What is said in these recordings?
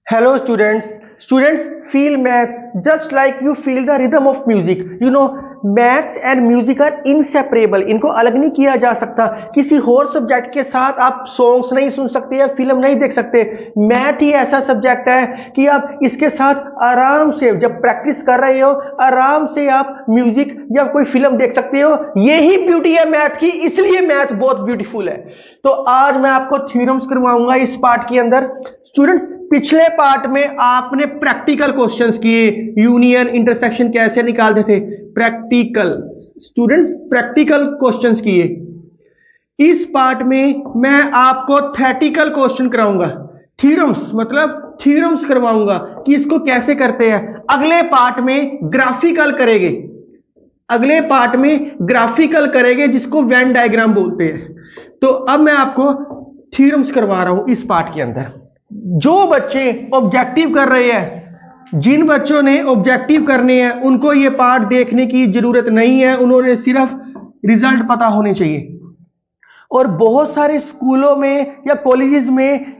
Hello students feel math just like you feel the rhythm of music. Maths and music are inseparable. इनको अलग नहीं किया जा सकता. किसी और सब्जेक्ट के साथ आप सॉन्ग्स नहीं सुन सकते या फिल्म नहीं देख सकते. मैथ ही ऐसा सब्जेक्ट है कि आप इसके साथ आराम से जब प्रैक्टिस कर रहे हो आराम से आप म्यूजिक या कोई फिल्म देख सकते हो. यही ब्यूटी है मैथ की, इसलिए मैथ बहुत ब्यूटीफुल है. तो आज मैं आपको थ्योरम्स करवाऊंगा इस पार्ट के अंदर. स्टूडेंट्स, पिछले पार्ट में आपने प्रैक्टिकल क्वेश्चंस किए, यूनियन इंटरसेक्शन कैसे निकालते थे, प्रैक्टिकल क्वेश्चंस किए. इस पार्ट में मैं आपको थ्योरेटिकल क्वेश्चन कराऊंगा. थ्योरम्स मतलब थ्योरम्स करवाऊंगा कि इसको कैसे करते हैं. अगले पार्ट में ग्राफिकल करेंगे जिसको वेन डायग्राम बोलते हैं. तो अब मैं आपको थ्योरम्स करवा रहा हूं इस पार्ट के अंदर. जो बच्चे ऑब्जेक्टिव कर रहे हैं, जिन बच्चों ने ऑब्जेक्टिव करने हैं, उनको ये पार्ट देखने की जरूरत नहीं है. उन्होंने सिर्फ रिजल्ट पता होने चाहिए. और बहुत सारे स्कूलों में या कॉलेजेस में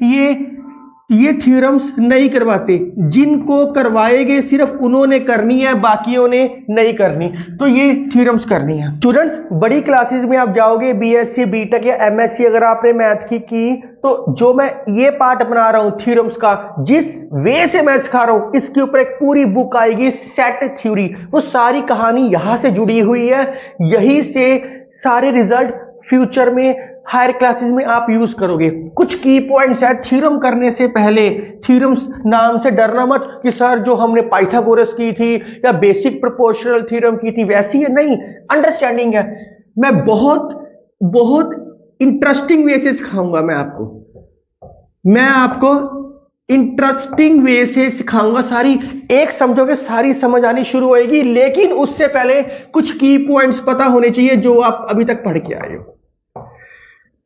ये थ्योरम्स नहीं करवाते. जिनको करवाएंगे सिर्फ उन्होंने करनी है, बाकियों ने नहीं करनी. तो ये थ्योरम्स करनी है. स्टूडेंट्स, बड़ी क्लासेस में आप जाओगे, बीएससी, बीटेक या एमएससी, अगर आपने मैथ की तो जो मैं ये पार्ट बना रहा हूं थ्योरम्स का, जिस वे से मैं सिखा रहा हूं, इसके ऊपर एक पूरी बुक आएगी, सेट थ्योरी. वो सारी कहानी यहां से जुड़ी हुई है. यही से सारे रिजल्ट फ्यूचर में हायर क्लासेस में आप यूज करोगे. कुछ की पॉइंट्स है थ्योरम करने से पहले. थ्योरम्स नाम से डरना मत कि सर जो हमने पाइथागोरस की थी या बेसिक प्रोपोर्शनल थ्योरम की थी वैसी है. नहीं, अंडरस्टैंडिंग है. मैं बहुत इंटरेस्टिंग वे से सिखाऊंगा. मैं आपको इंटरेस्टिंग वे से सिखाऊंगा. सारी एक समझोगे, सारी समझ आनी शुरू होएगी. लेकिन उससे पहले कुछ की पॉइंट्स पता होने चाहिए जो आप अभी तक पढ़ के आए हो.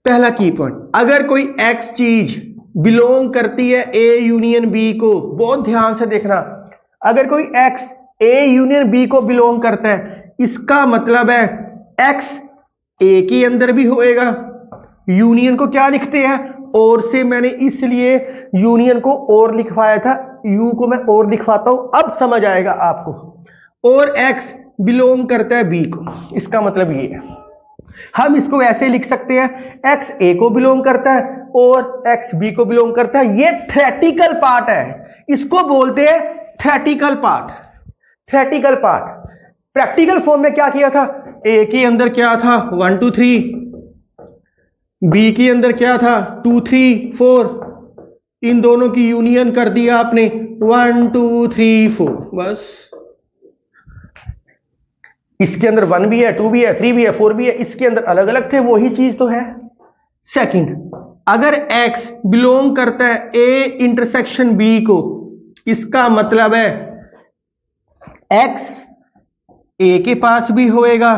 पहला की पॉइंट, अगर कोई एक्स चीज बिलोंग करती है ए यूनियन बी को, बहुत ध्यान से देखना, अगर कोई एक्स ए यूनियन बी को बिलोंग करता है, इसका मतलब है एक्स ए के अंदर भी होएगा. यूनियन को क्या लिखते हैं, और से. मैंने इसलिए यूनियन को और लिखवाया था, यू को मैं और लिखवाता हूं, अब समझ आएगा आपको. और एक्स बिलोंग करता है बी को, इसका मतलब ये है. हम इसको ऐसे लिख सकते हैं, एक्स ए को बिलोंग करता है और एक्स बी को बिलोंग करता है. ये थ्योरेटिकल पार्ट है, इसको बोलते हैं थ्योरेटिकल पार्ट. प्रैक्टिकल फॉर्म में क्या किया था, ए के अंदर क्या था 1 2 3, बी के अंदर क्या था 2 3 4, इन दोनों की यूनियन कर दिया आपने 1 2 3 4. बस इसके अंदर 1 भी है, 2 भी है, 3 भी है, 4 भी है. इसके अंदर अलग अलग थे, वही चीज तो है. सेकंड, अगर x बिलोंग करता है a इंटरसेक्शन b को, इसका मतलब है x a के पास भी होएगा.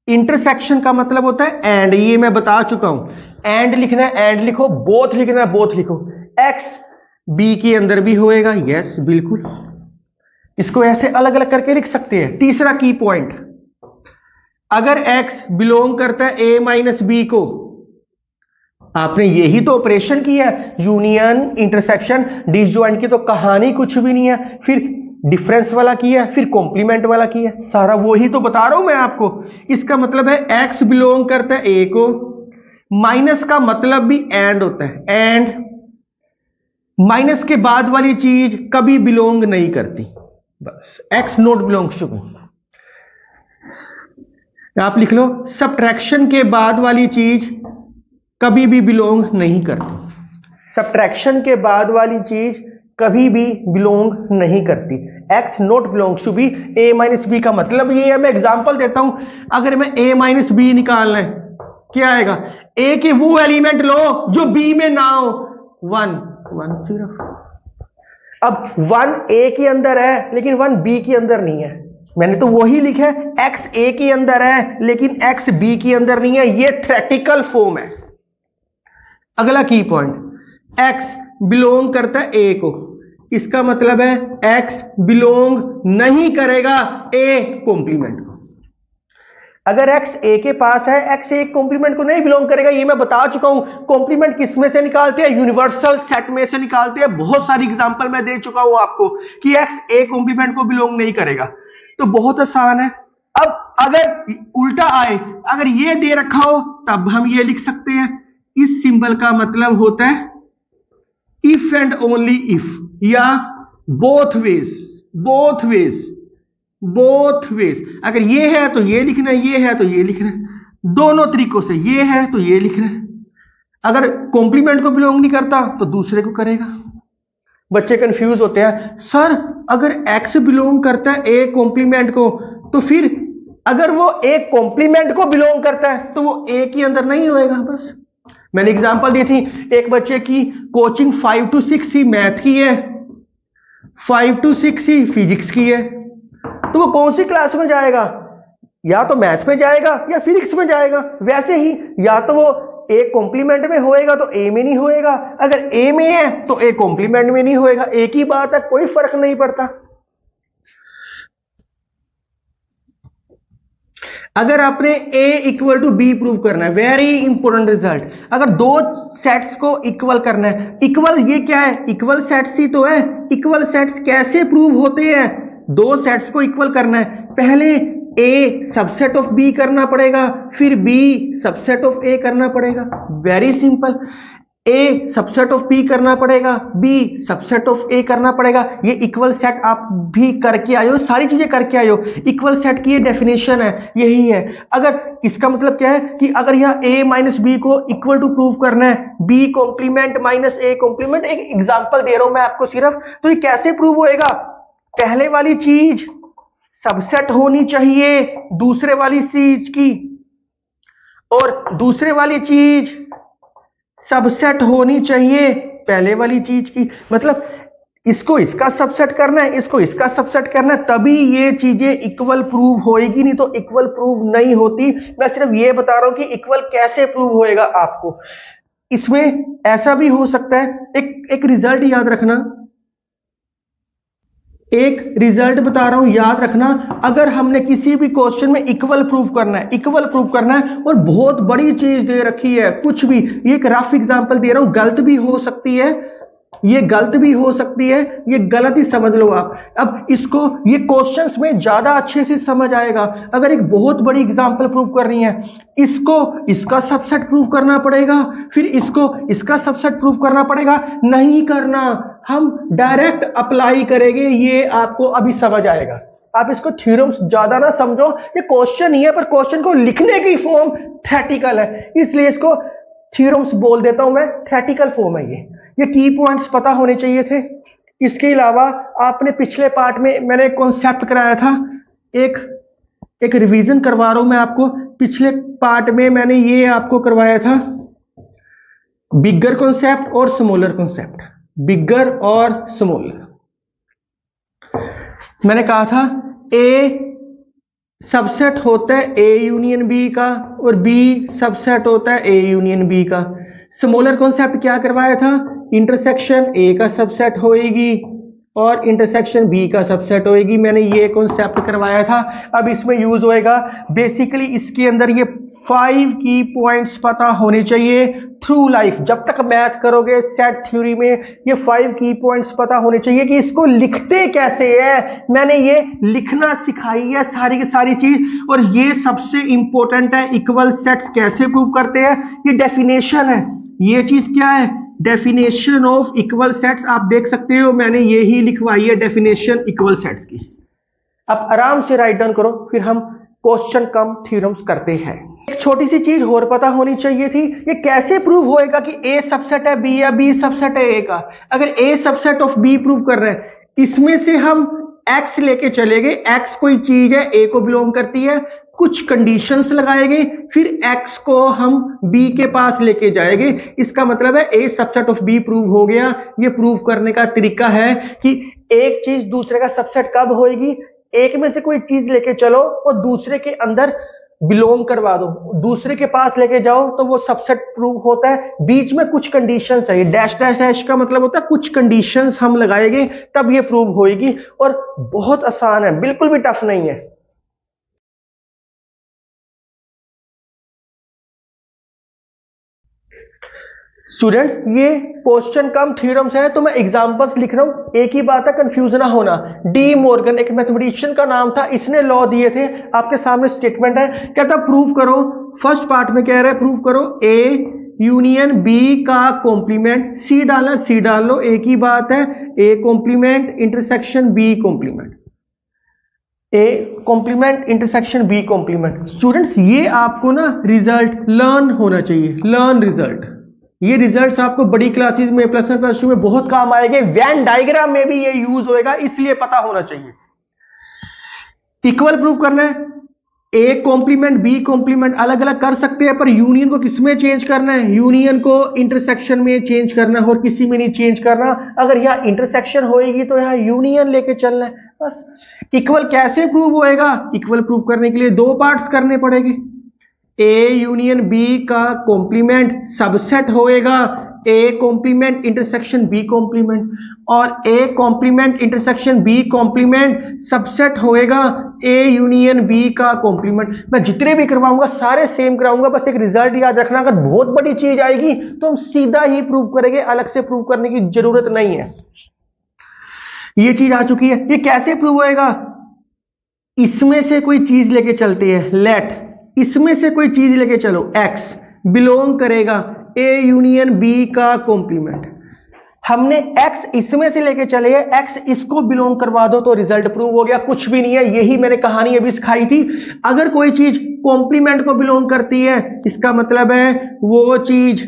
इंटरसेक्शन का मतलब होता है एंड. ये मैं बता चुका हूं. एंड लिखना है एंड लिखो, बोथ लिखना है बोथ लिखो. x b के अंदर भी होएगा. यस, बिल्कुल. इसको ऐसे अलग अलग करके लिख सकते हैं. तीसरा की पॉइंट, अगर x बिलोंग करता है a माइनस बी को, आपने यही तो ऑपरेशन किया है, यूनियन इंटरसेक्शन डिसजॉइंट की तो कहानी कुछ भी नहीं है. फिर डिफरेंस वाला किया, फिर कॉम्प्लीमेंट वाला किया, सारा वही तो बता रहा हूं मैं आपको. इसका मतलब है x बिलोंग करता है a को, माइनस का मतलब भी एंड होता है. एंड माइनस के बाद वाली चीज कभी बिलोंग नहीं करती. बस x not belongs to me. आप लिख लो, सब्ट्रैक्शन के बाद वाली चीज कभी भी बिलोंग नहीं करती. सब्ट्रैक्शन के बाद वाली चीज कभी भी बिलोंग नहीं करती. x not belongs to B. a minus B का मतलब ये है, मैं एग्जांपल देता हूं. अगर मैं a माइनस बी निकालना है, क्या आएगा, a के वो एलिमेंट लो जो b में ना हो. 1 सिर्फ. अब 1 a के अंदर है लेकिन 1 b के अंदर नहीं है. मैंने तो वही लिखा है, x a के अंदर है लेकिन x b के अंदर नहीं है. ये थ्योरेटिकल फॉर्म है. अगला की पॉइंट, x बिलोंग करता है a को, इसका मतलब है x बिलोंग नहीं करेगा a कॉम्प्लीमेंट को. अगर x a के पास है, x a कॉम्प्लीमेंट को नहीं बिलोंग करेगा, ये मैं बता चुका हूं। कॉम्प्लीमेंट किस में से निकालते हैं? यूनिवर्सल सेट में से निकालते हैं। बहुत सारी एग्जांपल मैं दे चुका हूं आपको कि x a कॉम्प्लीमेंट को बिलोंग नहीं करेगा। तो बहुत आसान है। अब अगर उल्टा आए, अगर ये दे रखा हो तब हम ये लिख सकते हैं। इस सिंबल का मतलब होता है इफ एंड ओनली इफ, या both ways, both ways, both ways. अगर ये है तो ये लिखना है, ये है तो ये लिखना है। दोनों तरीकों से, ये है तो ये लिखना है। अगर कॉम्प्लीमेंट को बिलोंग नहीं करता तो दूसरे को करेगा। बच्चे कंफ्यूज होते हैं, सर अगर x बिलोंग करता है ए कॉम्प्लीमेंट को, तो फिर अगर वो ए कॉम्प्लीमेंट को बिलोंग करता है तो वो ए के अंदर नहीं होएगा। बस मैंने एग्जांपल दी थी, एक बच्चे की कोचिंग 5 to 6 ही मैथ की है, 5 to 6 ही फिजिक्स की है, तो वो कौन सी क्लास में जाएगा? या तो मैथ में जाएगा या फिजिक्स में जाएगा। वैसे ही या तो वो ए कॉम्प्लीमेंट में होएगा तो ए में नहीं होएगा, अगर ए में है तो ए कॉम्प्लीमेंट में नहीं होएगा। एक ही बात है, कोई फर्क नहीं पड़ता। अगर आपने a equal to B prove करना है, वेरी इंपॉर्टेंट रिजल्ट, अगर दो सेट्स को इक्वल करना है, इक्वल ये क्या है? इक्वल सेट्स ही तो है। इक्वल सेट्स कैसे प्रूव होते हैं? दो सेट्स को इक्वल करना है, पहले a सबसेट ऑफ b करना पड़ेगा, फिर b सबसेट ऑफ a करना पड़ेगा। Very simple. a subset of b करना पड़ेगा, b सबसेट ऑफ a करना पड़ेगा। ये इक्वल सेट आप भी करके आए हो, सारी चीजें करके आए हो। इक्वल सेट की ये डेफिनेशन है, यही है। अगर इसका मतलब क्या है कि अगर यह a माइनस बी को इक्वल टू प्रूव करना है, b complement minus a complement, एक एग्जांपल दे रहा हूं मैं आपको सिर्फ, तो ये कैसे प्रूव होएगा? पहले वाली चीज सबसेट होनी चाहिए दूसरे वाली चीज की, और दूसरे वाली चीज सबसेट होनी चाहिए पहले वाली चीज की। मतलब इसको इसका सबसेट करना है, इसको इसका सबसेट करना है, तभी ये चीजें इक्वल प्रूव होएगी, नहीं तो इक्वल प्रूव नहीं होती। मैं सिर्फ ये बता रहा हूं कि इक्वल कैसे प्रूव होएगा आपको। इसमें ऐसा भी हो सकता है, एक रिजल्ट याद रखना, एक रिजल्ट बता रहा हूं याद रखना। अगर हमने किसी भी क्वेश्चन में इक्वल प्रूव करना है, इक्वल प्रूव करना है, और बहुत बड़ी चीज दे रखी है, कुछ भी, ये एक रफ एग्जांपल दे रहा हूं, गलत भी हो सकती है, ये गलत भी हो सकती है, ये गलत ही समझ लो आप। अब इसको ये क्वेश्चंस में ज्यादा अच्छे से समझ आएगा। अगर एक बहुत बड़ी एग्जांपल प्रूव करनी है, इसको इसका सबसेट प्रूव करना पड़ेगा, फिर इसको इसका सबसेट प्रूव करना पड़ेगा। नहीं करना, हम डायरेक्ट अप्लाई करेंगे, ये आपको अभी समझ आएगा। आप इसको थ्योरम्स ज्यादा ना समझो, ये क्वेश्चन ही है, पर क्वेश्चन को लिखने की फॉर्म थ्योरेटिकल है, इसलिए इसको थ्योरम्स बोल देता हूं मैं, थ्योरेटिकल फॉर्म है ये की पॉइंट्स पता होने चाहिए थे। इसके अलावा आपने पिछले पार्ट में मैंने कॉन्सेप्ट कराया था, एक रिवीजन करवा रहा हूं मैं आपको। पिछले पार्ट में मैंने ये आपको करवाया था, बिगर कॉन्सेप्ट और स्मॉलर कॉन्सेप्ट, बिगर और स्मॉलर। मैंने कहा था ए सबसेट होता है ए यूनियन बी का, और बी सबसेट होता है ए यूनियन बी का। स्मॉलर कॉन्सेप्ट क्या करवाया था? इंटरसेक्शन ए का सबसेट होएगी और इंटरसेक्शन बी का सबसेट होएगी। मैंने ये कॉन्सेप्ट करवाया था। अब इसमें यूज होएगा बेसिकली, इसके अंदर ये 5 की पॉइंट्स पता होने चाहिए थ्रू लाइफ। जब तक मैथ करोगे सेट थ्योरी में, ये 5 की पॉइंट्स पता होने चाहिए कि इसको लिखते कैसे है। मैंने ये लिखना सिखाई है सारी की सारी चीज, और ये सबसे इंपॉर्टेंट है, इक्वल सेट्स कैसे प्रूव करते हैं, ये डेफिनेशन है। ये चीज क्या है? Definition of equal sets. आप देख सकते हो मैंने ये ही लिखवाई है डेफिनेशन इक्वल सेट्स की। अब आराम से राइट डाउन करो, फिर हम क्वेश्चन कम थ्योरम्स करते हैं। एक छोटी सी चीज और पता होनी चाहिए थी, ये कैसे प्रूव होएगा कि ए सबसेट है बी या बी सबसेट है ए का। अगर ए सबसेट ऑफ बी प्रूव कर रहे हैं, इसमें से हम एक्स लेके चले गए, एक्स कोई चीज है ए को बिलोंग करती है, कुछ कंडीशंस लगाएंगे, फिर एक्स को हम बी के पास लेके जाएंगे। इसका मतलब है ए सबसेट ऑफ बी प्रूव हो गया। ये प्रूव करने का तरीका है कि एक चीज दूसरे का सबसेट कब होएगी? एक में से कोई चीज लेके चलो और दूसरे के अंदर बिलोंग करवा दो, दूसरे के पास लेके जाओ तो वो सबसेट प्रूव होता है। बीच में कुछ कंडीशंस है, डैश डैश डैश का मतलब होता है कुछ कंडीशंस हम लगाएंगे तब ये प्रूव होएगी। और बहुत आसान है, बिल्कुल भी टफ नहीं है। स्टूडेंट्स ये क्वेश्चन कम थ्योरम्स है तो मैं एग्जांपल्स लिख रहा हूं, एक ही बात है, कंफ्यूज ना होना। डी मॉर्गन एक मैथमेटिशियन का नाम था, इसने लॉ दिए थे, आपके सामने स्टेटमेंट है, कहता प्रूव करो। फर्स्ट पार्ट में कह रहा है प्रूव करो ए यूनियन बी का कॉम्प्लीमेंट, सी डालना सी डाल लो, एक ही बात है, A complement intersection B complement, A complement intersection B complement. Students ये आपको ना रिजल्ट लर्न होना चाहिए, लर्न रिजल्ट। ये रिजल्ट्स आपको बड़ी क्लासेस में प्लस वन प्लस टू में बहुत काम आएंगे, वेन डायग्राम में भी ये यूज होएगा, इसलिए पता होना चाहिए। इक्वल प्रूव करना है, ए कॉम्प्लीमेंट बी कॉम्प्लीमेंट अलग अलग कर सकते हैं, पर यूनियन को किसमें चेंज करना है, यूनियन को इंटरसेक्शन में चेंज करना है, और किसी में नहीं चेंज करना। अगर यहां इंटरसेक्शन होएगी तो यहां यूनियन लेके चलना है बस। इक्वल कैसे प्रूव होएगा, इक्वल प्रूव करने के लिए दो पार्ट्स करने पड़ेंगे। ए यूनियन बी का कॉम्प्लीमेंट सबसेट होएगा A complement intersection B complement, और A complement intersection B complement subset होएगा ए यूनियन बी का कॉम्प्लीमेंट। मैं जितने भी करवाऊंगा सारे सेम कराऊंगा, बस एक रिजल्ट याद रखना, अगर बहुत बड़ी चीज आएगी तो हम सीधा ही प्रूव करेंगे, अलग से प्रूव करने की जरूरत नहीं है। ये चीज आ चुकी है। ये कैसे प्रूव होएगा, इसमें से कोई चीज लेके चलते हैं, लेट इसमें से कोई चीज लेके चलो, x बिलोंग करेगा ए यूनियन बी का कॉम्प्लीमेंट। हमने x इसमें से लेके चले हैं, x इसको बिलोंग करवा दो तो रिजल्ट प्रूव हो गया। कुछ भी नहीं है, यही मैंने कहानी अभी सिखाई थी। अगर कोई चीज कॉम्प्लीमेंट को बिलोंग करती है, इसका मतलब है वो चीज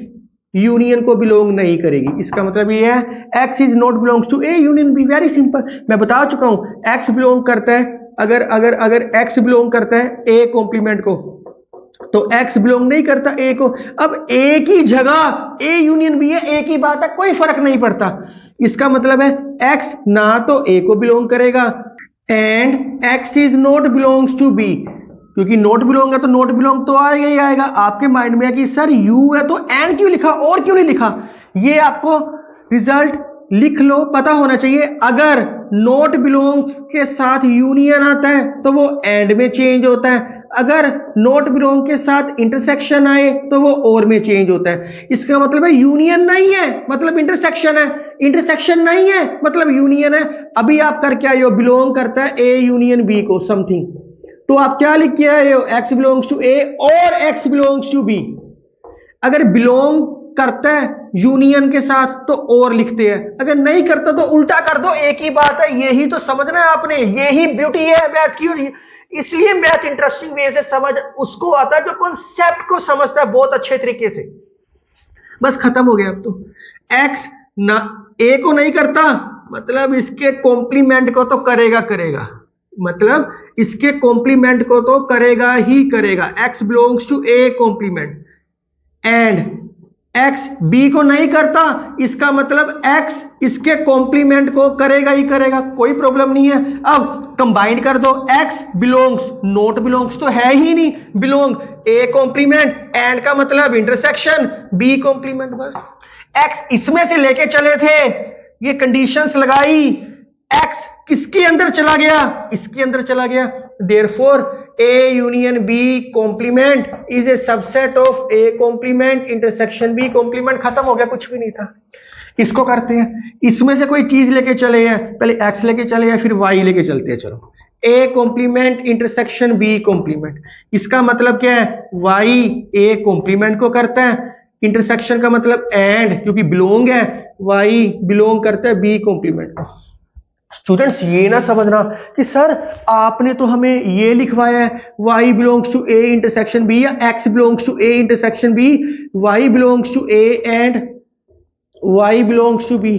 यूनियन को बिलोंग नहीं करेगी। इसका मतलब ये है x is not belongs to A union B. Very simple, मैं बता चुका हूं। x बिलोंग करता है, अगर अगर अगर x बिलोंग करता है ए कॉम्प्लीमेंट को, तो x बिलोंग नहीं करता ए को। अब ए की जगह ए यूनियन बी है, एक ही बात है, कोई फर्क नहीं पड़ता। इसका मतलब है x ना तो ए को बिलोंग करेगा, and x is not belongs to B, क्योंकि नॉट बिलोंग है तो नॉट बिलोंग तो आएगा ही आएगा। आपके माइंड में है कि सर यू है तो एंड क्यों लिखा, और क्यों नहीं लिखा, ये आपको रिजल्ट लिख लो, पता होना चाहिए। अगर नॉट बिलोंग्स के साथ यूनियन आता है तो वो एंड में चेंज होता है, अगर नॉट बिलोंग के साथ इंटरसेक्शन आए तो वो और में चेंज होता है। इसका मतलब है यूनियन नहीं है मतलब इंटरसेक्शन है, इंटरसेक्शन नहीं है मतलब यूनियन है। अभी आप करके आए हो बिलोंग करता है ए यूनियन बी को समथिंग, तो आप क्या लिख के आए हो, x बिलोंग्स टू ए और x बिलोंग्स टू बी। अगर बिलोंग करता है यूनियन के साथ तो और लिखते हैं, अगर नहीं करता तो उल्टा कर दो, एक ही बात है। यही तो समझना है आपने, यही ब्यूटी है मैथ की। इसलिए मैथ इंटरेस्टिंग वे से समझ उसको आता है जो कॉन्सेप्ट को समझता है बहुत अच्छे तरीके से। बस खत्म हो गया। अब तो x ना ए को नहीं करता मतलब इसके कॉम्प्लीमेंट को तो करेगा करेगा, मतलब इसके कॉम्प्लीमेंट को तो करेगा ही करेगा। x belongs to A complement, and x b को नहीं करता, इसका मतलब x इसके कॉम्प्लीमेंट को करेगा ही करेगा, कोई प्रॉब्लम नहीं है। अब कंबाइन कर दो, x बिलोंग्स नॉट बिलोंग्स तो है ही नहीं, बिलोंग a कॉम्प्लीमेंट, एंड का मतलब इंटरसेक्शन b कॉम्प्लीमेंट। बस x इसमें से लेके चले थे, ये कंडीशंस लगाई, x किसके अंदर चला गया, इसके अंदर चला गया। Therefore A union B complement is a subset of A complement intersection B complement. खत्म हो गया, कुछ भी नहीं था। इसको करते हैं, इसमें से कोई चीज लेके चले हैं, पहले x लेके चले हैं फिर y लेके चलते हैं। चलो A complement intersection B complement, इसका मतलब क्या है, y ए कॉम्प्लीमेंट को करता है, इंटरसेक्शन का मतलब एंड, क्योंकि बिलोंग है, y बिलोंग करता है बी कॉम्प्लीमेंट को। स्टूडेंट्स ये ना समझना कि सर आपने तो हमें ये लिखवाया है y belongs to A intersection B, या x belongs to A intersection B, y belongs to A and y belongs to B.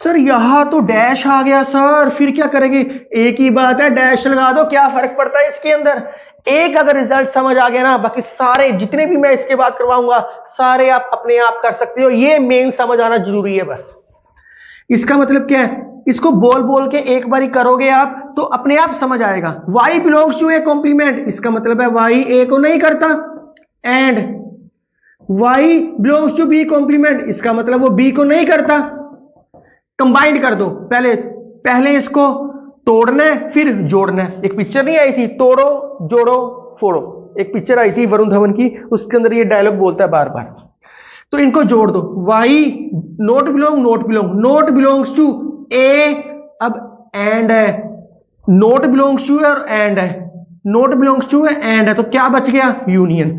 Sir यहां तो डैश आ गया सर, फिर क्या करेंगे, एक ही बात है, डैश लगा दो, क्या फर्क पड़ता है इसके अंदर। एक अगर रिजल्ट समझ आ गया ना, बाकी सारे जितने भी मैं इसके बाद करवाऊंगा सारे आप अपने आप कर सकते हो। ये मेन समझ आना जरूरी है बस। इसका मतलब क्या है, इसको बोल बोल के एक बारी करोगे आप तो अपने आप समझ आएगा। y belongs to A complement, इसका मतलब है y ए को नहीं करता, and y belongs to B complement, इसका मतलब वो b को नहीं करता। कंबाइंड कर दो, पहले इसको तोड़ना है फिर जोड़ना है। एक पिक्चर नहीं आई थी, तोड़ो जोड़ो फोड़ो, एक पिक्चर आई थी वरुण धवन की, उसके अंदर ये डायलॉग बोलता है बार बार। तो इनको जोड़ दो, y not belongs to A, अब एंड है, नॉट बिलोंग्स टू और एंड है, नॉट बिलोंग्स टू है एंड है, तो क्या बच गया, union,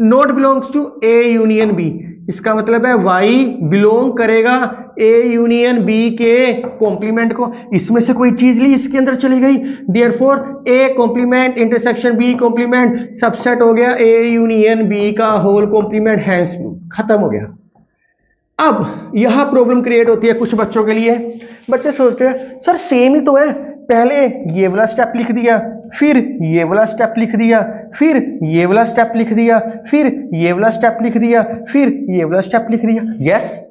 not belongs to A union B, इसका मतलब है y बिलोंग करेगा ए यूनियन बी के कॉम्प्लीमेंट को, इसमें से कोई चीज ली इसके अंदर चली गई, therefore A complement intersection B complement subset हो गया ए यूनियन बी का होल कॉम्प्लीमेंट, हैंस खत्म हो गया। अब यहां प्रॉब्लम क्रिएट होती है कुछ बच्चों के लिए, बच्चे सोचते हैं सर सेम ही तो है, पहले ये वाला स्टेप लिख दिया, फिर ये वाला स्टेप लिख दिया, फिर ये वाला स्टेप लिख दिया, फिर ये वाला स्टेप लिख दिया, फिर ये वाला स्टेप लिख दिया। यस,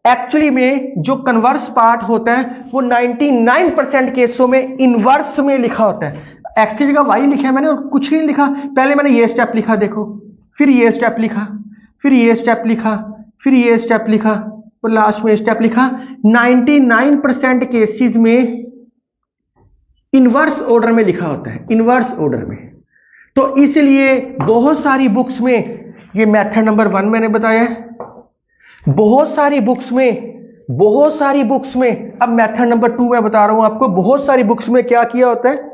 एक्चुअली में जो कन्वर्स पार्ट होता है वो 99% केसों में इनवर्स में लिखा होता है। एक्स की जगह वाई लिखा है मैंने और कुछ नहीं लिखा, पहले मैंने ये स्टेप लिखा देखो, फिर ये स्टेप लिखा, फिर ये स्टेप लिखा, फिर ये स्टेप लिखा और लास्ट में स्टेप लिखा। 99% केसेस में इनवर्स ऑर्डर में लिखा होता है, इनवर्स ऑर्डर में। तो इसलिए बहुत सारी बुक्स में, ये मेथड नंबर 1 मैंने बताया, बहुत सारी बुक्स में, अब मेथड नंबर 2 मैं बता रहा हूं आपको, बहुत सारी बुक्स में क्या किया होता है,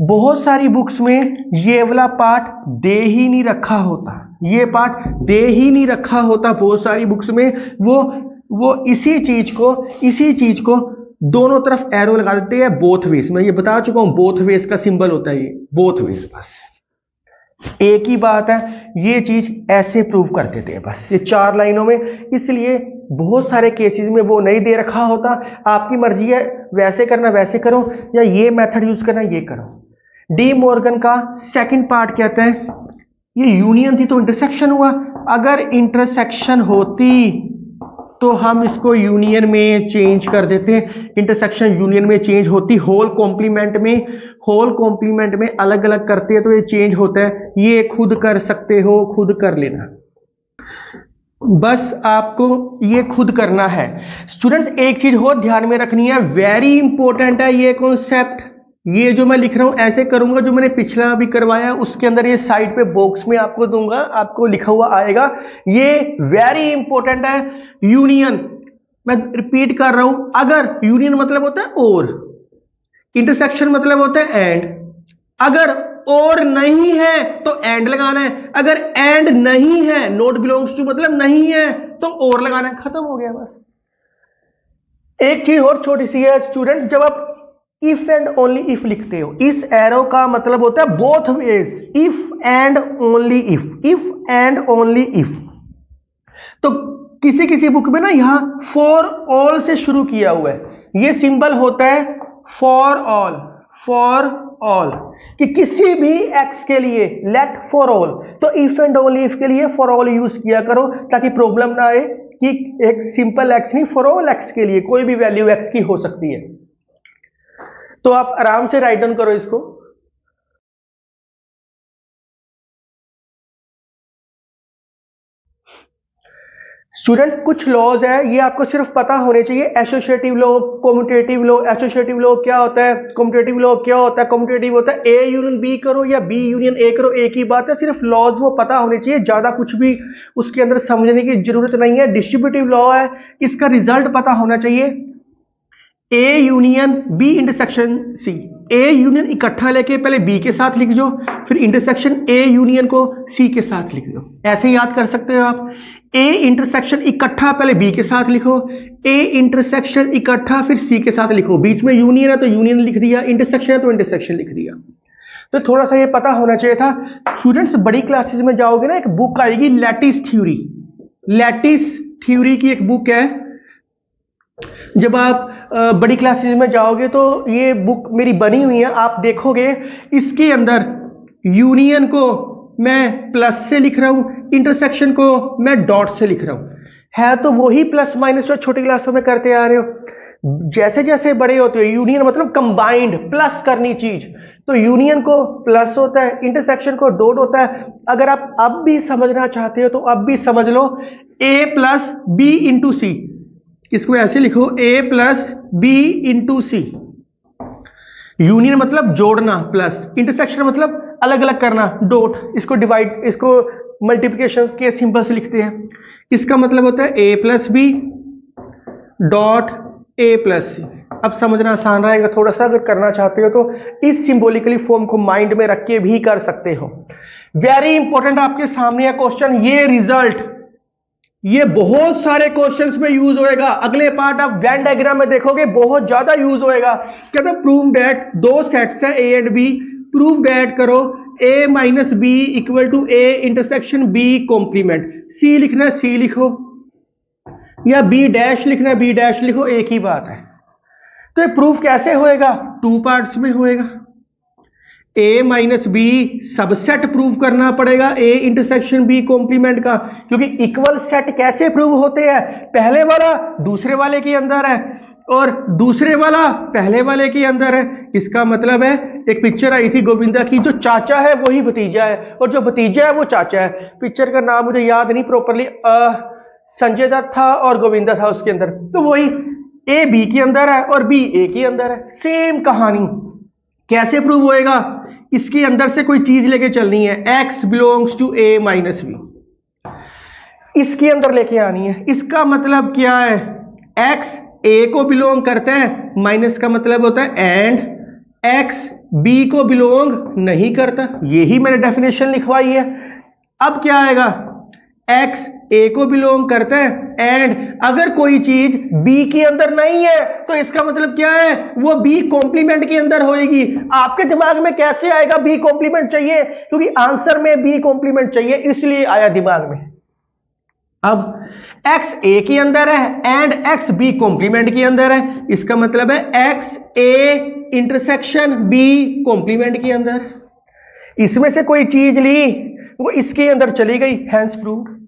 बहुत सारी बुक्स में ये वाला पार्ट दे ही नहीं रखा होता, ये पार्ट दे ही नहीं रखा होता बहुत सारी बुक्स में, वो इसी चीज को दोनों तरफ एरो लगा देते हैं, बोथ वेज। मैं ये बता चुका हूं, बोथ वेज का सिंबल होता है ये, बोथ वेज, बस एक ही बात है, ये चीज ऐसे प्रूव कर देते हैं बस, ये 4 लाइनों में। इसलिए बहुत सारे केसेस में वो नहीं दे रखा होता, आपकी मर्जी है वैसे करना वैसे करो, या ये मेथड यूज करना ये करो। डी मॉर्गन का सेकंड पार्ट कहता है ये यूनियन थी तो इंटरसेक्शन हुआ, अगर इंटरसेक्शन होती तो हम इसको यूनियन में चेंज कर देते, इंटरसेक्शन यूनियन में चेंज होती, होल कॉम्प्लीमेंट में अलग अलग करते हैं तो ये चेंज होता है, ये खुद कर सकते हो, खुद कर लेना, बस आपको ये खुद करना है। स्टूडेंट्स एक चीज और ध्यान में रखनी है, वेरी इंपॉर्टेंट है ये कॉन्सेप्ट, ये जो मैं लिख रहा हूं ऐसे करूंगा, जो मैंने पिछला भी करवाया उसके अंदर ये साइड पे बॉक्स में आपको दूंगा, आपको लिखा हुआ आएगा, ये वेरी इंपॉर्टेंट है। यूनियन, मैं रिपीट कर रहा हूं, अगर यूनियन मतलब होता है और, इंटरसेक्शन मतलब होता है एंड, अगर और नहीं है तो एंड लगाना है, अगर एंड नहीं है, नॉट बिलोंग्स टू मतलब नहीं है, तो और लगाना है, खत्म हो गया बस। एक चीज और छोटी सी है स्टूडेंट्स, जब आप इफ एंड ओनली इफ लिखते हो, इस एरो का मतलब होता है both ways, if and only if, if and only if. तो किसी किसी बुक में ना यहां फॉर ऑल से शुरू किया हुआ है, ये सिंबल होता है फॉर ऑल, कि किसी भी एक्स के लिए, लेट फॉर ऑल, तो इफ एंड ओनली इफ के लिए फॉर ऑल यूज किया करो, ताकि प्रॉब्लम ना आए कि एक सिंपल एक्स नहीं, फॉर ऑल एक्स के लिए कोई भी वैल्यू एक्स की हो सकती है। तो आप आराम से राइट डाउन करो इसको। स्टूडेंट्स कुछ लॉज है, ये आपको सिर्फ पता होने चाहिए, associative law, commutative law. Associative law क्या होता है, कम्यूटेटिव लॉ क्या होता है? कम्यूटेटिव होता है ए यूनियन बी करो या बी यूनियन ए करो, एक ही बात है, सिर्फ लॉज वो पता होने चाहिए, ज्यादा कुछ भी उसके अंदर समझने की जरूरत नहीं है। डिस्ट्रीब्यूटिव लॉ है, इसका रिजल्ट पता होना चाहिए, A union B intersection C, A union इकट्ठा लेके पहले बी के साथ लिख दो, फिर इंटरसेक्शन ए यूनियन को सी के साथ लिख दो, ऐसे याद कर सकते हो आप। ए इंटरसेक्शन इकट्ठा पहले बी के साथ लिखो, ए इंटरसेक्शन इकट्ठा फिर सी के साथ लिखो, बीच में यूनियन है तो यूनियन लिख दिया, इंटरसेक्शन है तो इंटरसेक्शन लिख दिया। तो थोड़ा सा ये पता होना चाहिए था। स्टूडेंट्स बड़ी क्लासेस में जाओगे ना, एक बुक आएगी लैटिस थ्योरी, लैटिस थ्योरी की एक बुक है। जब आप बड़ी क्लासेस में जाओगे तो ये बुक मेरी बनी हुई है, आप देखोगे इसके अंदर यूनियन को मैं प्लस से लिख रहा हूं, इंटरसेक्शन को मैं डॉट से लिख रहा हूं, है तो वही प्लस माइनस जो छोटी क्लासों में करते आ रहे हो। जैसे जैसे बड़े होते हो, यूनियन मतलब कंबाइंड, प्लस करनी चीज, तो यूनियन को प्लस होता है, इंटरसेक्शन को डॉट होता है। अगर आप अब भी समझना चाहते हो तो अब भी समझ लो, ए प्लस बी इंटू सी, इसको ऐसे लिखो, ए प्लस बी इंटू सी। यूनियन मतलब जोड़ना, प्लस, इंटरसेक्शन मतलब अलग अलग करना, डॉट, इसको डिवाइड, इसको मल्टीप्लिकेशन के सिंबल से लिखते हैं। इसका मतलब होता है a plus B dot a plus C. अब समझना आसान रहेगा थोड़ा सा, अगर करना चाहते हो तो इस सिंबॉलिकली फॉर्म को माइंड में रख के भी कर सकते हो। वेरी इंपॉर्टेंट आपके सामने है क्वेश्चन, ये रिजल्ट ये बहुत सारे क्वेश्चंस में यूज होएगा। अगले पार्ट आप वेन डायग्राम में देखोगे बहुत ज्यादा यूज होएगा। कहते हैं प्रूव दैट दो सेट्स है A and B, prove that करो a minus B equal to a intersection b complement. c लिखना है c लिखो, या b डैश लिखना है b डैश लिखो, एक ही बात है। तो ये प्रूफ कैसे होएगा? टू पार्ट्स में होएगा। a minus B subset prove करना पड़ेगा a इंटरसेक्शन b कॉम्प्लीमेंट का, क्योंकि इक्वल सेट कैसे प्रूव होते हैं? पहले वाला दूसरे वाले के अंदर है और दूसरे वाला पहले वाले के अंदर है। इसका मतलब है एक पिक्चर आई थी गोविंदा की, जो चाचा है वही भतीजा है और जो भतीजा है वो चाचा है। पिक्चर का नाम मुझे याद नहीं प्रॉपरली, संजय दत्त था और गोविंदा था उसके अंदर। तो वही ए बी के अंदर है और बी ए के अंदर है, सेम कहानी। कैसे प्रूव होएगा? इसके अंदर से कोई चीज लेके चलनी है, x belongs to a minus B, इसके अंदर लेके आनी है। इसका मतलब क्या है? x a को बिलोंग करता है, माइनस का मतलब होता है एंड x b को बिलोंग नहीं करता। यही मैंने डेफिनेशन लिखवाई है। अब क्या आएगा? x a को बिलोंग करता है एंड अगर कोई चीज b के अंदर नहीं है तो इसका मतलब क्या है? वो b कॉम्प्लीमेंट के अंदर होएगी। आपके दिमाग में कैसे आएगा b कॉम्प्लीमेंट चाहिए? क्योंकि आंसर में b कॉम्प्लीमेंट चाहिए, इसलिए आया दिमाग में। अब x a के अंदर है एंड x b कॉम्प्लीमेंट के अंदर है, इसका मतलब है x a intersection b complement के अंदर। इसमें से कोई चीज ली वो इसके अंदर चली गई, हैंस प्रूव्ड।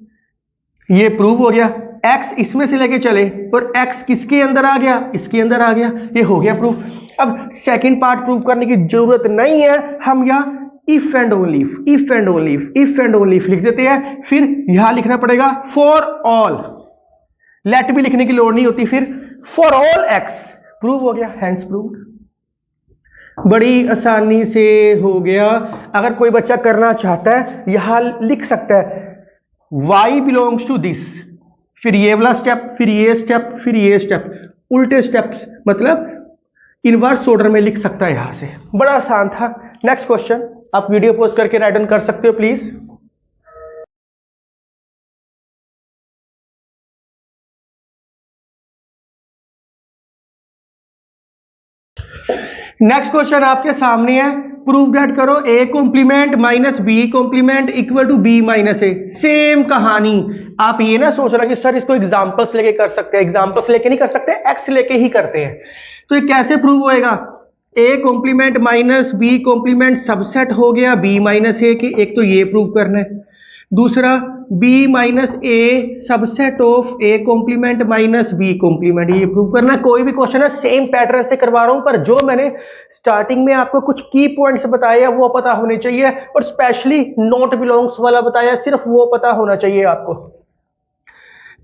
ये प्रूव हो गया। x इसमें से लेके चले और x किसके अंदर आ गया? इसके अंदर आ गया, ये हो गया प्रूफ। अब सेकंड पार्ट प्रूव करने की जरूरत नहीं है, हम यहां if and only if and only if and only लिख देते हैं। फिर यहां लिखना पड़ेगा फॉर ऑल, लेट भी लिखने की लोड़ नहीं होती, फिर फॉर ऑल x प्रूव हो गया, हैंस प्रूव्ड। बड़ी आसानी से हो गया। अगर कोई बच्चा करना चाहता है यहां लिख सकता है y बिलोंग्स टू दिस, फिर ये वाला स्टेप, फिर ये स्टेप, फिर ये स्टेप, उल्टे स्टेप्स, मतलब इनवर्स ऑर्डर में लिख सकता है यहां से। बड़ा आसान था। नेक्स्ट क्वेश्चन, आप वीडियो पोस्ट करके राइट डाउन कर सकते हो प्लीज। नेक्स्ट क्वेश्चन आपके सामने है, प्रूव दैट करो a complement minus b complement equal to b minus a। Same कहानी। आप ये ना सोच रहे कि सर इसको एग्जांपल्स लेके कर सकते हैं, एग्जांपल्स लेके नहीं कर सकते, x लेके ही करते हैं। तो ये कैसे प्रूव होएगा? a complement minus b complement subset हो गया b माइनस a के, एक तो ये प्रूव करना है। दूसरा b minus a subset of a complement minus b complement, ये प्रूव करना। कोई भी क्वेश्चन है सेम पैटर्न से करवा रहा हूं, पर जो मैंने स्टार्टिंग में आपको कुछ की पॉइंट्स बताया वो पता होने चाहिए, और स्पेशली नॉट बिलोंग्स वाला बताया, सिर्फ वो पता होना चाहिए आपको।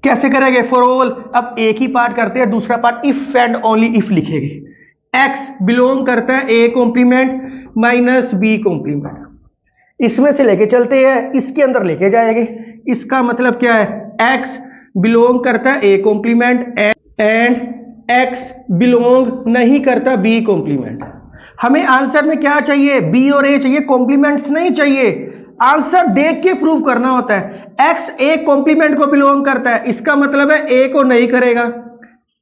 कैसे करेंगे? For all. अब एक ही पार्ट करते हैं, दूसरा part if and only if लिखेंगे। x बिलोंग करता है a complement minus b complement, इसमें से लेके चलते हैं, इसके अंदर लेके जाएंगे। इसका मतलब क्या है? x बिलोंग करता है a complement and x belong नहीं करता b कॉम्प्लीमेंट। हमें आंसर में क्या चाहिए? b और a चाहिए, कॉम्प्लीमेंट्स नहीं चाहिए। आंसर देख के प्रूव करना होता है। x a कॉम्प्लीमेंट को बिलोंग करता है, इसका मतलब है a को नहीं करेगा।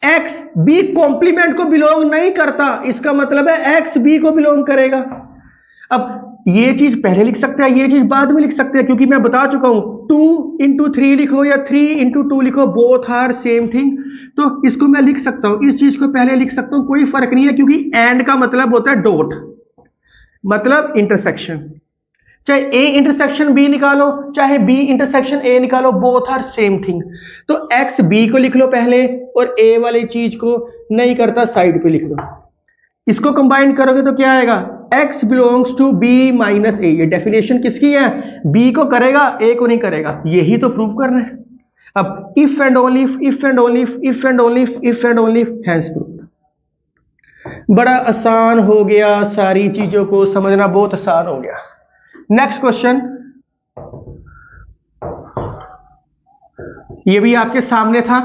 x b कॉम्प्लीमेंट को बिलोंग नहीं करता, इसका मतलब है x b को बिलोंग करेगा। अब ये चीज पहले लिख सकते हैं, ये चीज बाद में लिख सकते हैं, क्योंकि मैं बता चुका हूं 2 इंटू 3 लिखो या 3 इंटू 2 लिखो, बोथ आर सेम थिंग। तो इसको मैं लिख सकता हूं, इस चीज को पहले लिख सकता हूं, कोई फर्क नहीं है, क्योंकि एंड का मतलब होता है डॉट, मतलब इंटरसेक्शन। चाहे a इंटरसेक्शन b निकालो, चाहे b इंटरसेक्शन a निकालो, बोथ आर सेम थिंग। तो x b को लिख लो पहले और a वाली चीज को नहीं करता साइड पे लिख दो। इसको कंबाइन करोगे तो क्या आएगा? x belongs to b minus a। ये डेफिनेशन किसकी है? b को करेगा, a को नहीं करेगा, यही तो प्रूव करना है। अब if and only if and only if and only if and only, hence prove. बड़ा आसान हो गया, सारी चीजों को समझना बहुत आसान हो गया। नेक्स्ट क्वेश्चन, ये भी आपके सामने था।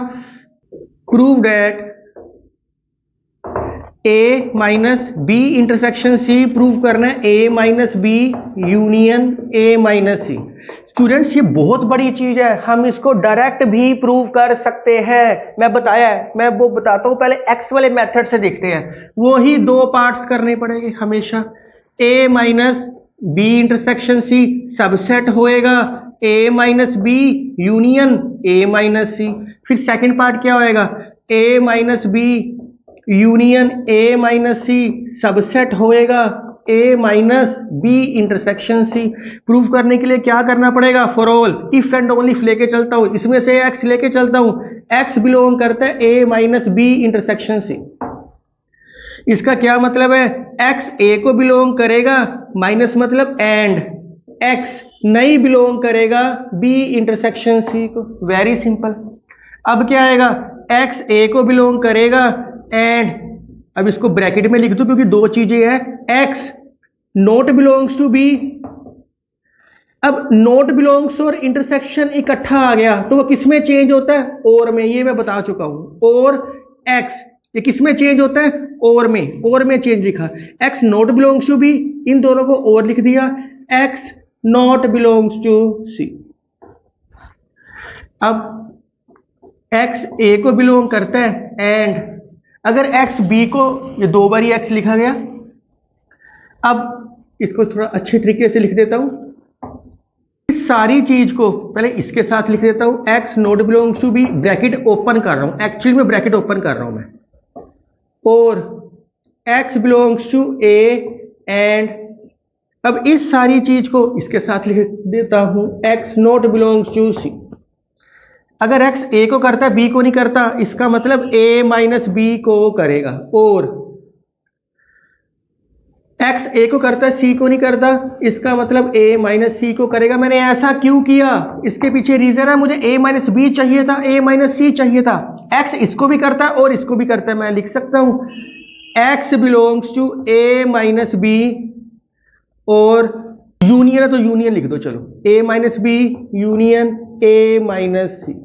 Prove that A minus B intersection C, prove करना है A minus B union A minus C. Students ये बहुत बड़ी चीज है, हम इसको डायरेक्ट भी प्रूव कर सकते हैं। मैं बताया है, मैं वो बताता हूं, पहले एक्स वाले मेथड से देखते हैं। वो ही दो पार्ट्स करने पड़ेंगे हमेशा। A minus B intersection C subset होएगा A minus B union A minus C. फिर सेकंड पार्ट क्या होएगा, A minus B union A minus C subset होएगा A minus B intersection C. Prove करने के लिए क्या करना पड़ेगा, for all if and only if लेके चलता हूं, इसमें से एक्स लेके चलता हूं, एक्स बिलोंग करता है ए माइनस बी इंटरसेक्शन सी। इसका क्या मतलब है, एक्स ए को बिलोंग करेगा, माइनस मतलब एंड, एक्स नहीं बिलोंग करेगा बी इंटरसेक्शन सी को। Very simple. अब क्या आएगा, एक्स ए को बिलोंग करेगा एंड, अब इसको ब्रैकेट में लिख दो क्योंकि दो चीजें हैं, X not belongs to B. अब नॉट बिलोंग्स और इंटरसेक्शन इकट्ठा आ गया तो वो किस में चेंज होता है, और में। ये मैं बता चुका हूं। और एक्स ये किस में चेंज होता है, और में। और में चेंज लिखा, X not belongs to B, इन दोनों को और लिख दिया, X not belongs to C. अब एक्स ए को बिलोंग करता है एंड, अगर एक्स बी को, ये दो बार ही एक्स लिखा गया। अब इसको थोड़ा अच्छे तरीके से लिख देता हूं, इस सारी चीज को पहले इसके साथ लिख देता हूं, X not belongs to B, bracket open कर रहा हूं, एक्चुअली में ब्रैकेट ओपन कर रहा हूं मैं, और X belongs to A and, अब इस सारी चीज को इसके साथ लिख देता हूं, एक्स नॉट बिलोंग्स टू सी। अगर x a को करता है b को नहीं करता, इसका मतलब a माइनस b को करेगा, और x a को करता है c को नहीं करता, इसका मतलब a माइनस c को करेगा। मैंने ऐसा क्यों किया, इसके पीछे रीजन है, मुझे a माइनस b चाहिए था, a माइनस c चाहिए था। x इसको भी करता है और इसको भी करता है, मैं लिख सकता हूं x belongs to a minus b, और यूनियन है तो यूनियन लिख दो, चलो a minus b union a minus c।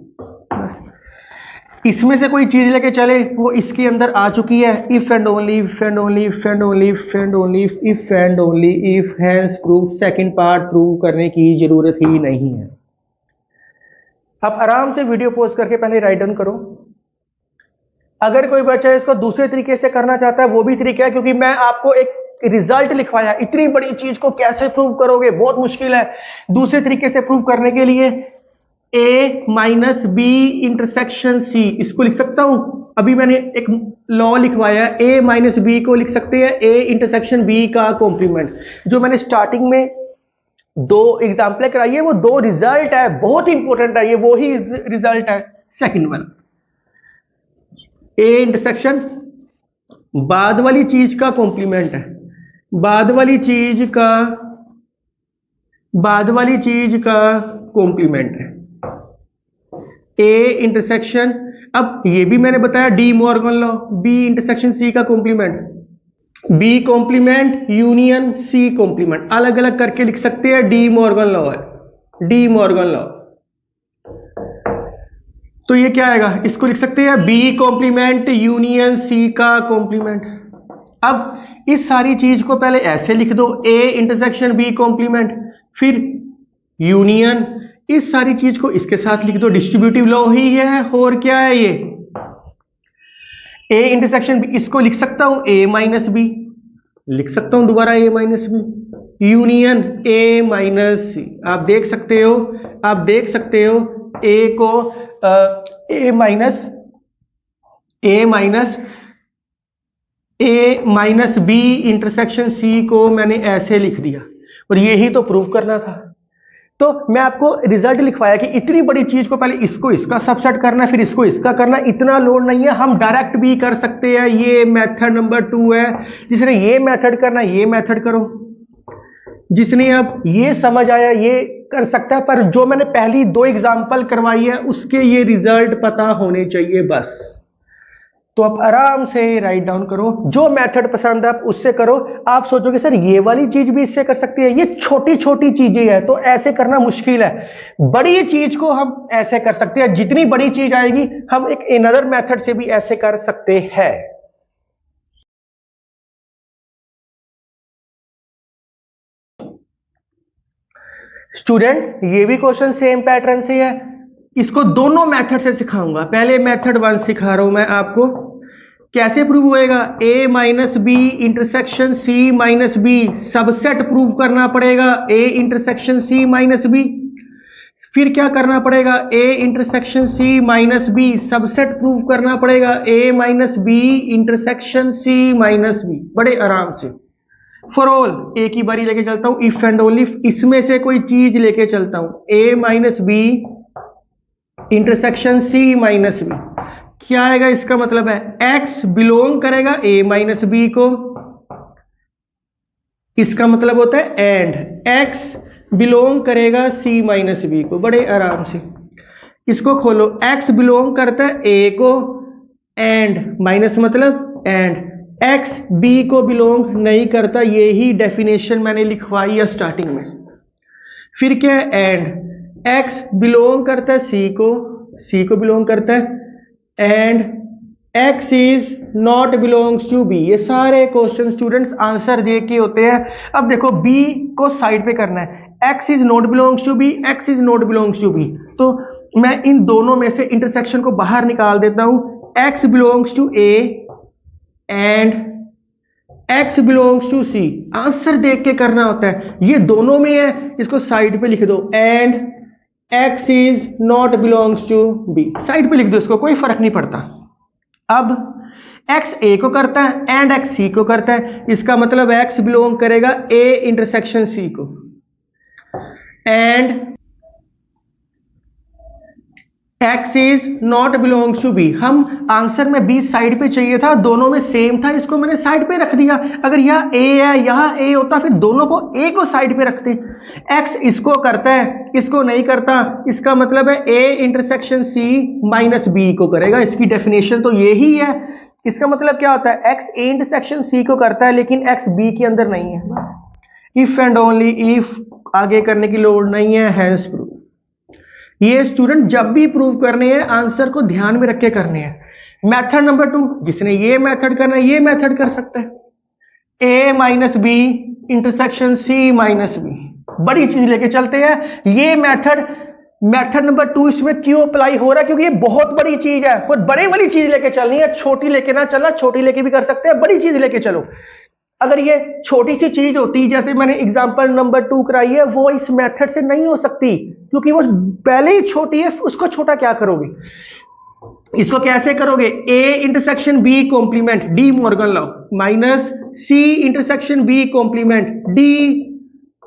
इसमें से कोई चीज लेके चले वो इसके अंदर आ चुकी है, if and only, if and only, if and only, if and only, if and only if, hence prove. Second part prove करने की जरूरत ही नहीं है। आप आराम से वीडियो पॉज करके पहले राइट डाउन करो। अगर कोई बच्चा इसको दूसरे तरीके से करना चाहता है वो भी तरीका है, क्योंकि मैं आपको एक रिजल्ट लिखवाया, इतनी बड़ी चीज को कैसे प्रूव करोगे, बहुत मुश्किल है। दूसरे तरीके से प्रूव करने के लिए a minus B intersection C, इसको लिख सकता हूं। अभी मैंने एक लॉ लिखवाया, a माइनस बी को लिख सकते हैं a इंटरसेक्शन b का कॉम्प्लीमेंट। जो मैंने स्टार्टिंग में दो एग्जाम्पल कराई है वो दो रिजल्ट है, बहुत इंपॉर्टेंट है, ये वो ही रिजल्ट है सेकंड वाला। a इंटरसेक्शन बाद वाली चीज का कॉम्प्लीमेंट है, बाद वाली चीज का कॉम्प्लीमेंट है ए इंटरसेक्शन। अब ये भी मैंने बताया De Morgan law, B intersection C का complement, B complement union C complement, अलग अलग करके लिख सकते हैं, डी मॉर्गन लॉ है, डी मॉर्गन लॉ। तो ये क्या आएगा, इसको लिख सकते हैं बी कॉम्प्लीमेंट यूनियन सी का कॉम्प्लीमेंट। अब इस सारी चीज को पहले ऐसे लिख दो, ए इंटरसेक्शन बी कॉम्प्लीमेंट, फिर यूनियन, इस सारी चीज को इसके साथ लिख दो, डिस्ट्रीब्यूटिव लॉ ही है, और क्या है ये ए इंटरसेक्शन बी, इसको लिख सकता हूं ए माइनस बी, लिख सकता हूं दोबारा A minus B union A minus C. आप देख सकते हो ए को A minus B intersection C को मैंने ऐसे लिख दिया, और यही तो प्रूव करना था। तो मैं आपको रिजल्ट लिखवाया कि इतनी बड़ी चीज को पहले इसको इसका सबसेट करना, फिर इसको इसका करना, इतना लोड नहीं है, हम डायरेक्ट भी कर सकते हैं। ये मेथड नंबर 2 है। जिसने ये मेथड करना ये मेथड करो, जिसने अब ये समझ आया ये कर सकता है, पर जो मैंने पहली दो एग्जांपल करवाई है उसके ये रिजल्ट पता होने चाहिए बस। तो आप आराम से राइट डाउन करो, जो मेथड पसंद है आप उससे करो। आप सोचोगे सर ये वाली चीज भी इससे कर सकती है, ये छोटी छोटी चीजें है तो ऐसे करना मुश्किल है। बड़ी चीज को हम ऐसे कर सकते हैं, जितनी बड़ी चीज आएगी हम एक अनदर मेथड से भी ऐसे कर सकते हैं। स्टूडेंट ये भी क्वेश्चन सेम पैटर्न से है, इसको दोनों मेथड से सिखाऊंगा। पहले मेथड 1 सिखा रहा हूं मैं आपको, कैसे प्रूव होएगा। a minus B intersection c minus B subset prove करना पड़ेगा, a intersection c minus B. फिर क्या करना पड़ेगा, a intersection c minus B subset prove करना पड़ेगा, a minus B intersection c minus B. बड़े आराम से फॉर ऑल एक ही बारी लेके चलता हूं, इफ एंड ओनली इसमें से कोई चीज लेके चलता हूं, a minus B intersection c minus B. क्या आएगा, इसका मतलब है x बिलोंग करेगा a माइनस बी को, इसका मतलब होता है एंड x बिलोंग करेगा c माइनस बी को। बड़े आराम से इसको खोलो, x बिलोंग करता है a को, एंड माइनस मतलब एंड x b को बिलोंग नहीं करता, यही डेफिनेशन मैंने लिखवाई है स्टार्टिंग में। फिर क्या है, एंड x बिलोंग करता है c को बिलोंग करता है, and x is not belongs to b। ये सारे क्वेश्चन स्टूडेंट्स आंसर दे के होते हैं। अब देखो b को साइड पे करना है, x is not belongs to b, x is not belongs to b। तो मैं इन दोनों में से इंटरसेक्शन को बाहर निकाल देता हूं, x belongs to a and x belongs to c। Answer देख के करना होता है, ये दोनों में है, इसको साइड पे लिख दो, and x is not belongs to b। Side पे लिख दो, इसको कोई फर्क नहीं पड़ता। अब x a को करता है एंड x c को करता है, इसका मतलब x बिलोंग करेगा a इंटरसेक्शन c को, and x is not belongs to b। हम आंसर में b साइड पे चाहिए था, दोनों में सेम था, इसको मैंने साइड पे रख दिया। अगर यहाँ a है यहाँ a होता फिर दोनों को a को साइड पे रखते। x इसको करता है इसको नहीं करता, इसका मतलब है a intersection c minus b को करेगा। इसकी डेफिनेशन तो यही है। इसका मतलब क्या होता है, x a इंटरसेक्शन c को करता है लेकिन x b के अंदर नहीं है। बस इफ एंड ओनली इफ, आगे करने की लोड़ नहीं है, हैंस प्रूफ। ये स्टूडेंट जब भी प्रूव करने हैं आंसर को ध्यान में रख के करने हैं। मेथड नंबर 2, जिसने ये मेथड करना है ये मेथड कर सकता है, a minus B intersection c minus B. बड़ी चीज लेके चलते हैं। ये मेथड नंबर 2 इसमें क्यों अप्लाई हो रहा है, क्योंकि ये बहुत बड़ी चीज है और बड़ी वाली चीज लेके चलनी है, छोटी लेके ना चलना। छोटी लेके भी कर सकते हैं, बड़ी चीज लेके चलो। अगर ये छोटी सी चीज होती, जैसे मैंने एग्जांपल नंबर 2 कराई है, वो इस मेथड से नहीं हो सकती क्योंकि वो पहले ही छोटी है, उसको छोटा क्या करोगे। इसको कैसे करोगे, a intersection b complement De Morgan law minus c intersection b complement De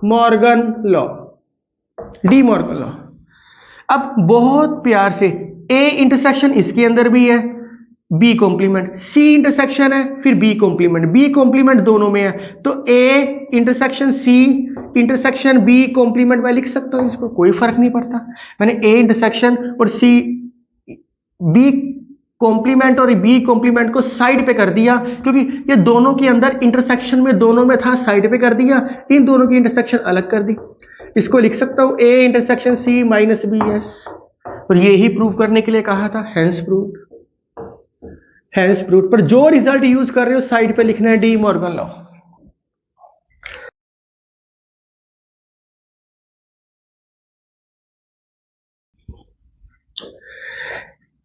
Morgan law, De Morgan law. अब बहुत प्यार से a इंटरसेक्शन इसके अंदर भी है, b कॉम्प्लीमेंट, c इंटरसेक्शन है, फिर b कॉम्प्लीमेंट, b कॉम्प्लीमेंट दोनों में है, तो a intersection c intersection b complement मैं लिख सकता हूं, इसको कोई फर्क नहीं पड़ता। मैंने a इंटरसेक्शन और c b कॉम्प्लीमेंट और b कॉम्प्लीमेंट को साइड पे कर दिया, क्योंकि ये दोनों के अंदर इंटरसेक्शन में दोनों में था, साइड पे कर दिया, इन दोनों की इंटरसेक्शन अलग कर दी। इसको लिख सकता हूं a intersection c minus b, yes. और यही प्रूव करने के लिए कहा था, हैंस प्रूव्ड। हैंस प्रूव्ड पर जो रिजल्ट यूज कर रहे हो साइड पे लिखना है, डी मॉर्गन लॉ।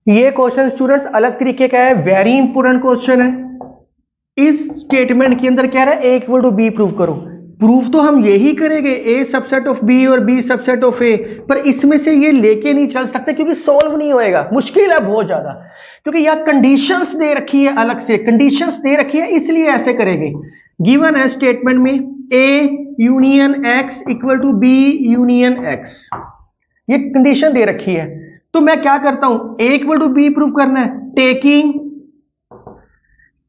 ये क्वेश्चन स्टूडेंट्स अलग तरीके का है, वेरी इंपोर्टेंट क्वेश्चन है। इस स्टेटमेंट के अंदर क्या है, a equal to B prove करो। प्रूफ तो हम यही करेंगे, a सबसेट ऑफ b और b सबसेट ऑफ a, पर इसमें से ये लेके नहीं चल सकते क्योंकि सॉल्व नहीं होएगा, मुश्किल है बहुत ज्यादा, क्योंकि यहां कंडीशंस दे रखी है, अलग से कंडीशंस दे रखी है, इसलिए ऐसे करेंगे। गिवन है स्टेटमेंट में a union x equal to b union x, ये कंडीशन दे रखी है। तो मैं क्या करता हूं, a equal to b prove करना है,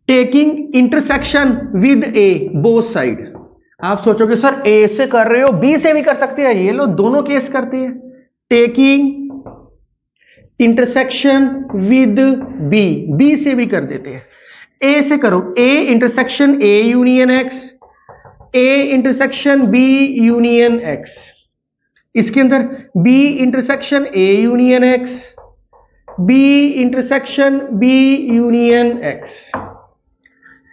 taking intersection with a both side. आप सोचोगे सर a से कर रहे हो b से भी कर सकते हैं, ये लो दोनों केस करते हैं। Taking intersection with B, B से भी कर देते हैं, ए से करो, A intersection A union X, A intersection B union X, इसके अंदर B intersection A union X, B intersection B union X.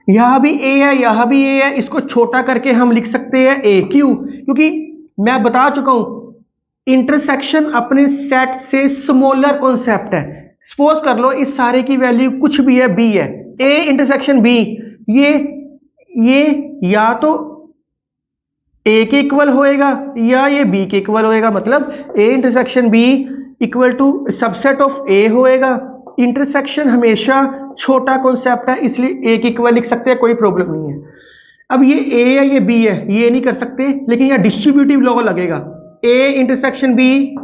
यहां भी ए है, यहां भी ए है, इसको छोटा करके हम लिख सकते हैं ए, क्यों? क्योंकि मैं बता चुका हूं इंटरसेक्शन अपने सेट से स्मॉलर कॉन्सेप्ट है। सपोज कर लो इस सारे की वैल्यू कुछ भी है, बी है, ए इंटरसेक्शन बी, ये या तो ए के इक्वल होएगा या ये बी के इक्वल होएगा, मतलब A intersection B equal to subset of A होएगा। इंटरसेक्शन हमेशा छोटा कॉन्सेप्ट है, इसलिए ए के इक्वल लिख सकते हैं, कोई प्रॉब्लम नहीं है। अब ये ए है, ये बी है, ये नहीं कर सकते, लेकिन यहां डिस्ट्रीब्यूटिव लॉ लगेगा, ए इंटरसेक्शन बी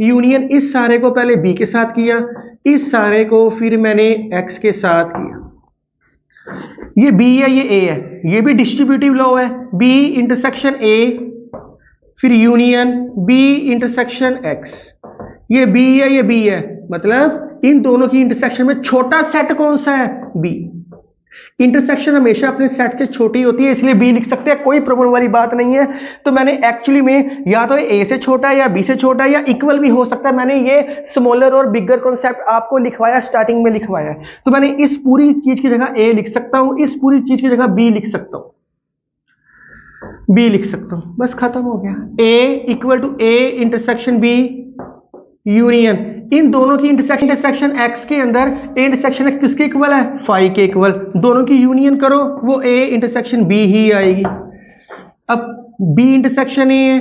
यूनियन, इस सारे को पहले बी के साथ किया, इस सारे को फिर मैंने एक्स के साथ किया। ये बी है, ये ए है, ये भी डिस्ट्रीब्यूटिव लॉ है, बी इंटरसेक्शन ए फिर यूनियन बी इंटरसेक्शन एक्स, ये बी है, ये बी है, मतलब इन दोनों की इंटरसेक्शन में छोटा सेट कौन सा है? बी। इंटरसेक्शन हमेशा अपने सेट से छोटी होती है, इसलिए बी लिख सकते हैं, कोई प्रॉब्लम वाली बात नहीं है। तो मैंने एक्चुअली में या तो ए से छोटा है या बी से छोटा है या इक्वल भी हो सकता है, मैंने ये स्मॉलर और बिगर कॉन्सेप्ट आपको लिखवाया, स्टार्टिंग में लिखवाया है। तो मैंने इस पूरी चीज की जगह ए लिख सकता हूं, इस पूरी चीज की जगह बी लिख सकता हूं, बी लिख सकता हूं, बस खत्म हो गया। A equal to A intersection B union, इन दोनों की इंटरसेक्शन एक्स के अंदर ए इंटरसेक्शन एक्स किसके इक्वल है? फाई के इक्वल, दोनों की यूनियन करो वो ए इंटरसेक्शन बी ही आएगी। अब बी इंटरसेक्शन ए है,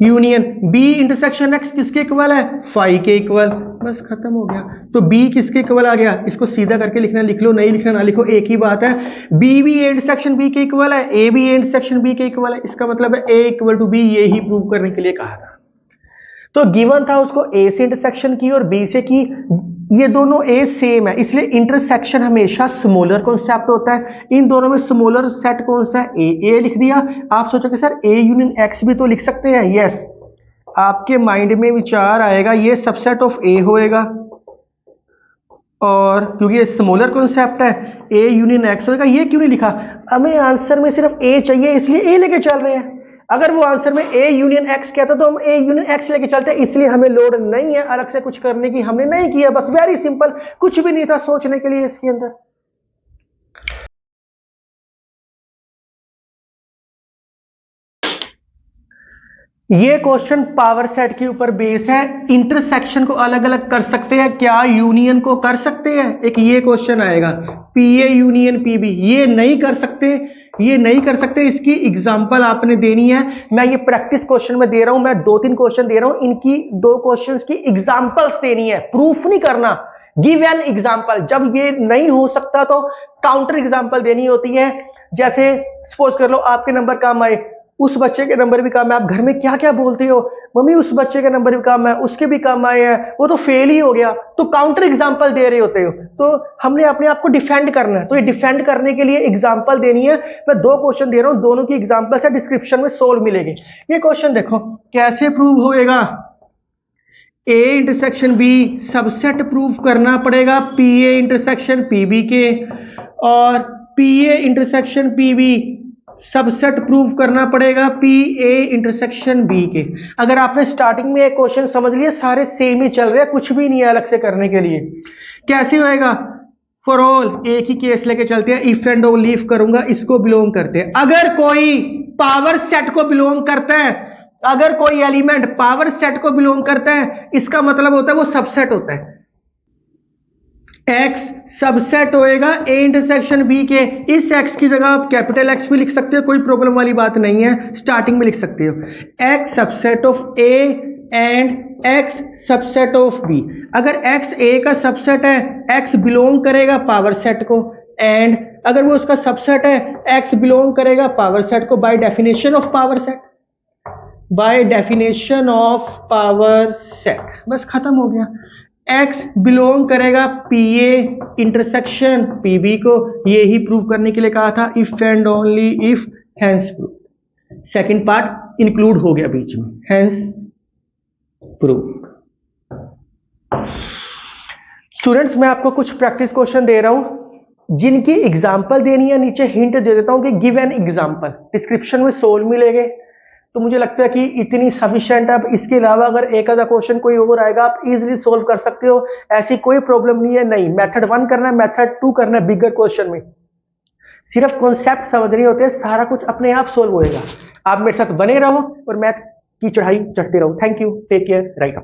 यूनियन बी इंटरसेक्शन एक्स किसके इक्वल है? फाई के इक्वल, बस खत्म हो गया। तो बी किसके इक्वल आ गया? इसको सीधा करके लिखना, लिख लो, नहीं लिखना ना लिखो, एक ही बात है। बी भी ए इंटरसेक्शन बी के इक्वल है, ए भी ए इंटरसेक्शन बी के इक्वल है, इसका मतलब है ए इक्वल टू बी, ये ही प्रूव करने के लिए कहा था। तो गिवन था उसको ए से इंटरसेक्शन की और बी से की, ये दोनों ए सेम है, इसलिए इंटरसेक्शन हमेशा स्मॉलर कॉन्सेप्ट होता है। इन दोनों में स्मॉलर सेट कौन सा है? ए लिख दिया। आप सोचोगे सर ए यूनियन एक्स भी तो लिख सकते हैं, यस, आपके माइंड में विचार आएगा ये सबसेट ऑफ ए होएगा, और क्योंकि ये स्मॉलर कॉन्सेप्ट है ए यूनियन एक्स होएगा। ये क्यों नहीं लिखा? हमें आंसर में सिर्फ ए चाहिए, इसलिए ए लेके चल रहे हैं। अगर वो आंसर में ए यूनियन एक्स कहता तो हम ए यूनियन एक्स लेके चलते, इसलिए हमें लोड नहीं है अलग से कुछ करने की, हमने नहीं किया, बस वेरी सिंपल, कुछ भी नहीं था सोचने के लिए इसके अंदर। ये क्वेश्चन पावर सेट के ऊपर बेस है। इंटरसेक्शन को अलग अलग कर सकते हैं क्या? यूनियन को कर सकते हैं? एक ये क्वेश्चन आएगा, P A union P B, ये नहीं कर सकते, ये नहीं कर सकते। इसकी एग्जांपल आपने देनी है, मैं ये प्रैक्टिस क्वेश्चन में दे रहा हूं, मैं 2-3 क्वेश्चन दे रहा हूं, इनकी 2 क्वेश्चंस की एग्जांपल्स देनी है, प्रूफ नहीं करना, गिव एन एग्जांपल। जब ये नहीं हो सकता तो काउंटर एग्जांपल देनी होती है। जैसे सपोज कर लो आपके नंबर कम आए, उस बच्चे के नंबर भी कम है, आप घर में क्या क्या बोलते हो, मम्मी उस बच्चे के नंबर भी कम है, उसके भी कम आए हैं, वो तो फेल ही हो गया, तो काउंटर एग्जांपल दे रहे होते हो। तो हमने अपने आप को डिफेंड करना है, तो ये डिफेंड करने के लिए एग्जांपल देनी है। मैं 2 क्वेश्चन दे रहा हूं, दोनों की एग्जांपल से डिस्क्रिप्शन में सोल्व मिलेंगे। ये क्वेश्चन देखो कैसे प्रूव होएगा। A intersection B subset prove करना पड़ेगा P A intersection P B के, और P A intersection P B subset prove करना पड़ेगा पी ए इंटरसेक्शन बी के। अगर आपने स्टार्टिंग में एक क्वेश्चन समझ लिया, सारे सेम ही चल रहे हैं, कुछ भी नहीं है अलग से करने के लिए। कैसे होएगा? फॉर ऑल एक ही केस लेके चलते हैं, इफ एंड ओनली इफ करूंगा, इसको बिलोंग करते हैं। अगर कोई पावर सेट को बिलोंग करता है, अगर कोई एलिमेंट पावर सेट को बिलोंग करता है, इसका मतलब होता है वो सबसेट होता है। एक्स सबसेट होएगा ए इंटरसेक्शन बी के। इस एक्स की जगह आप कैपिटल एक्स भी लिख सकते हो, कोई प्रॉब्लम वाली बात नहीं है, स्टार्टिंग में लिख सकते हो। X subset of A and X subset of B. अगर एक्स ए का सबसेट है, एक्स बिलोंग करेगा पावर सेट को, एंड अगर वो उसका सबसेट है, एक्स बिलोंग करेगा पावर सेट को by definition of power set, by definition of power set, बस खत्म हो गया। एक्स बिलोंग करेगा P A intersection P B को, ये ही प्रूव करने के लिए कहा था, if and only if, hence proof. Second part include हो गया बीच में, हेंस प्रूफ। स्टूडेंट्स, मैं आपको कुछ प्रैक्टिस क्वेश्चन दे रहा हूं जिनकी एग्जाम्पल देनी है, नीचे हिंट दे देता हूं कि गिव एन एग्जाम्पल, डिस्क्रिप्शन में सोल्व मिलेंगे। तो मुझे लगता है कि इतनी सफिशिएंट। अब इसके अलावा अगर एक आधा क्वेश्चन कोई और आएगा आप इजीली सोल्व कर सकते हो, ऐसी कोई प्रॉब्लम नहीं है। नहीं, मेथड 1 करना है, मेथड 2 करना है, बिगर क्वेश्चन में सिर्फ कॉन्सेप्ट समझने होते हैं, सारा कुछ अपने आप सोल्व होएगा। आप मेरे साथ बने रहो और मैथ की चढ़ाई चढ़ते रहो। Thank you, take care, right.